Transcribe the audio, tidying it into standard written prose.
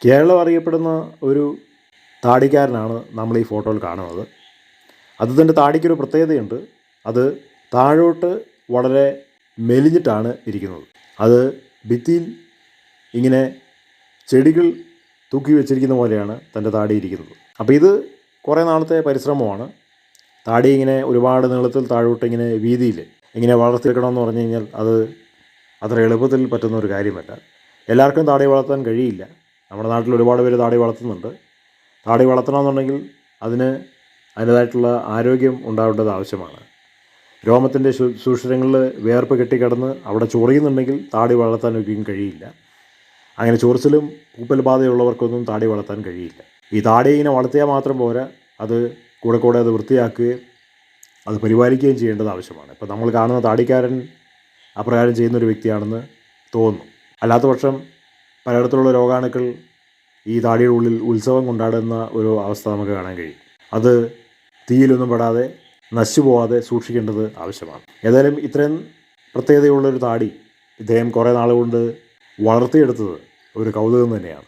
കേരളം അറിയപ്പെടുന്ന ഒരു താടിക്കാരനാണ് നമ്മൾ ഈ ഫോട്ടോയിൽ കാണുന്നത്. അദ്ദേഹത്തിൻ്റെ താടിക്കൊരു പ്രത്യേകതയുണ്ട്. അത് താഴോട്ട് വളരെ മെലിഞ്ഞിട്ടാണ് ഇരിക്കുന്നത്. അത് ഭിത്തിയിൽ ഇങ്ങനെ ചെടികൾ തൂക്കി വെച്ചിരിക്കുന്ന പോലെയാണ് തൻ്റെ താടി ഇരിക്കുന്നത്. അപ്പോൾ ഇത് കുറേ നാളത്തെ പരിശ്രമമാണ്. താടി ഇങ്ങനെ ഒരുപാട് നീളത്തിൽ താഴോട്ട് ഇങ്ങനെ വീതിയിൽ ഇങ്ങനെ വളർത്തിയെടുക്കണമെന്ന് പറഞ്ഞു കഴിഞ്ഞാൽ അത് അത്ര എളുപ്പത്തിൽ പറ്റുന്ന ഒരു കാര്യമല്ല. എല്ലാവർക്കും താടി വളർത്താൻ കഴിയില്ല. നമ്മുടെ നാട്ടിൽ ഒരുപാട് പേര് താടി വളർത്തുന്നുണ്ട്. താടി വളർത്തണമെന്നുണ്ടെങ്കിൽ അതിൻ്റേതായിട്ടുള്ള ആരോഗ്യം ഉണ്ടാവേണ്ടത് ആവശ്യമാണ്. രോമത്തിൻ്റെ സുഷിരങ്ങളിൽ വിയർപ്പ് കെട്ടിക്കിടന്ന് അവിടെ ചൊറിയുന്നുണ്ടെങ്കിൽ താടി വളർത്താൻ ഒരിക്കലും കഴിയില്ല. അങ്ങനെ ചൊറിച്ചിലും പൂപ്പൽ ബാധയുള്ളവർക്കൊന്നും താടി വളർത്താൻ കഴിയില്ല. ഈ താടി ഇങ്ങനെ വളർത്തിയാൽ മാത്രം പോരാ, അത് കൂടെ അത് വൃത്തിയാക്കുകയും അത് പരിപാലിക്കുകയും ചെയ്യേണ്ടത് ആവശ്യമാണ്. ഇപ്പോൾ നമ്മൾ കാണുന്ന താടിക്കാരൻ അപ്രകാരം ചെയ്യുന്നൊരു വ്യക്തിയാണെന്ന് തോന്നുന്നു. അല്ലാത്ത പക്ഷം പലയിടത്തുള്ള രോഗാണുക്കൾ ഈ താടിയുടെ ഉള്ളിൽ ഉത്സവം കൊണ്ടാടുന്ന ഒരു അവസ്ഥ നമുക്ക് കാണാൻ കഴിയും. അത് തീയിലൊന്നും പെടാതെ നശിച്ചു പോകാതെ സൂക്ഷിക്കേണ്ടത് ആവശ്യമാണ്. ഏതായാലും ഇത്രയും പ്രത്യേകതയുള്ളൊരു താടി ഇദ്ദേഹം കുറേ നാളുകൊണ്ട് വളർത്തിയെടുത്തത് ഒരു കൗതുകം തന്നെയാണ്.